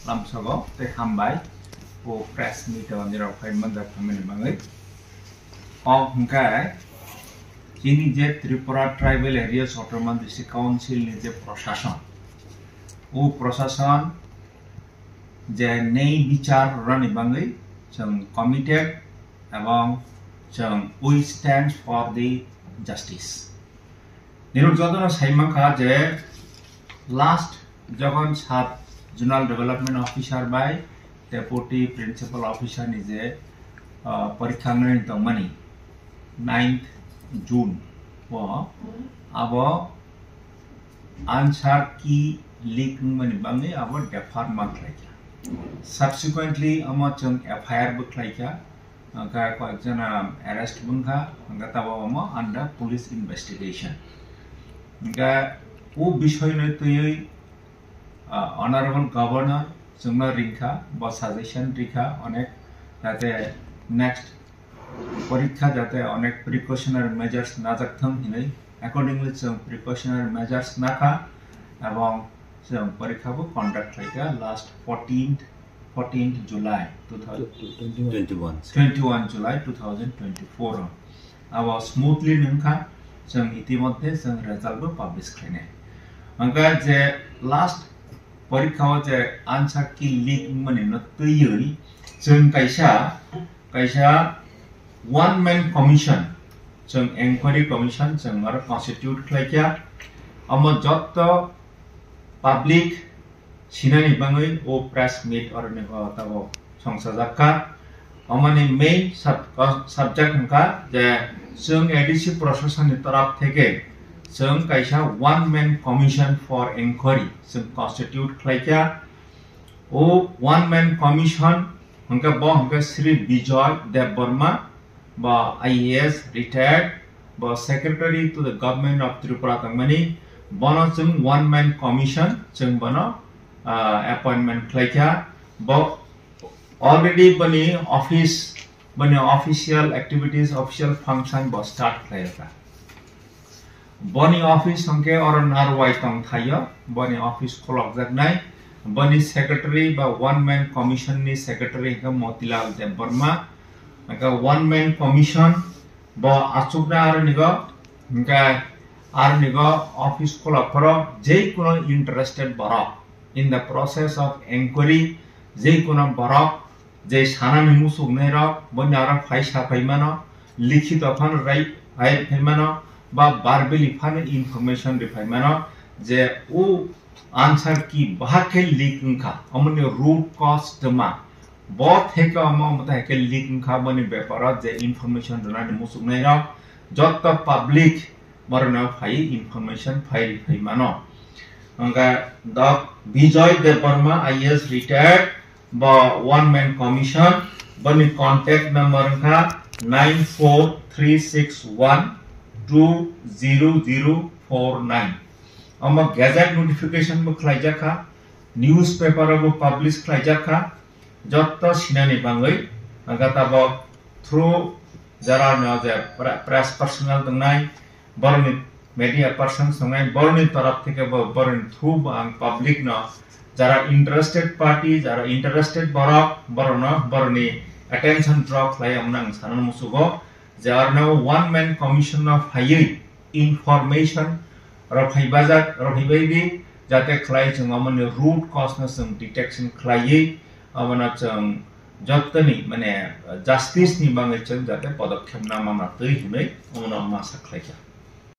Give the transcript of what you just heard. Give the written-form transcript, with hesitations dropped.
lamsago te hambai o press meet on your appointment that family bangai of hungkai chini je Tripura Tribal Areas Autonomous District Council ni je প্রশাসন o প্রশাসন যে নেই বিচার রানি বাঙ্গাই जों committed এবং जों we stand for the justice নিরুক যদন সাইমাখা যে last যখন সাত zonal development officer by deputy principal officer নিজে পরীক্ষা নয় তমানি 9th জুন ও আব আনসার কি লিক মানি বাঙ্গাই আব defer মাত্রাইকা subsequently amo chung FIR buklaika ka koekjona arrest bungha anga tabo amo under police investigation ga o bishoy noi tui honorable governor chungna ringkha ba suggestion rikha onek jate next porikha jate onek precautionary measures najaktham hinai accordingly chung precautionary measures nakha ebong जों परीक्षाबो conduct लाइका last 14th July 21 July 2024 अब smoothly नंखा जों इतिमध्ये जों रिजल्टबो publish खायने अंका जे last परीक्षाव जे answer की leak मने न तयई जों कायसा one man commission जों inquiry commission जों आरो constitute खायका um जत्त public sinani bangai o press meet or nego tabo songsajaka amani main subject hangka je जों ADC procession ni taraf theke जों kaisa one man commission for inquiry जों constitute khlaika o one man commission hangka bo hangka Sri Bijoy Dev Burma ba IAS retired ba secretary to the government of Tripura tangmani bono जों one man commission जों bono appointment khlaika bo already bani office bani official activities official function bo start khlaika bani office hangke or narwai tong thaya bani office kholok jaknai bani secretary ba one man commission ni secretary ka Motilal Dev Burma ka one man commission bo achukna ar nigo ka R নিগো office খোলা করো যে কোনো interested Borok in the process of enquiry যে কোনো বরক যে সানানি মুসুক নেরক বন্যার ফাইসা ফাইমানো লিখিত fun right file ফাইমানো বা বারবেলি ফান ইনফরমেশন রিফাইমানো যে ও আনসার কি বাহাকে লিক উনখা অমনি রুট কজ দমা ব থেকে অমতা হেকে লিক উনখা বনি ব্যাপার যে ইনফরমেশন রনানি মুসুক নেরক যত public Barna fai information file mano anga the Bijoy Dev Burma IAS retired ba one man commission bani contact number ka 9436120049 ama gazette notification bo khlaija kha newspaper bo publish khlaija kha jotta sinani bangai anga tabo through jara na je press personnel tangnai बरनी media person संगे बरनी तरफ থেকে बरनी through public न जरा interested party जरा interested बरक बरनी attention drop लाई हमनां सानन मुसुगो जार one man commission of high information रफाइबाइदि जाते खलाई जों अमने root cause न जों detection खलाई अमना जों जत्तनी माने justice नि बांगै जों जाते पदक्षेप नामा तै हुनै उनाव मासा खलाइका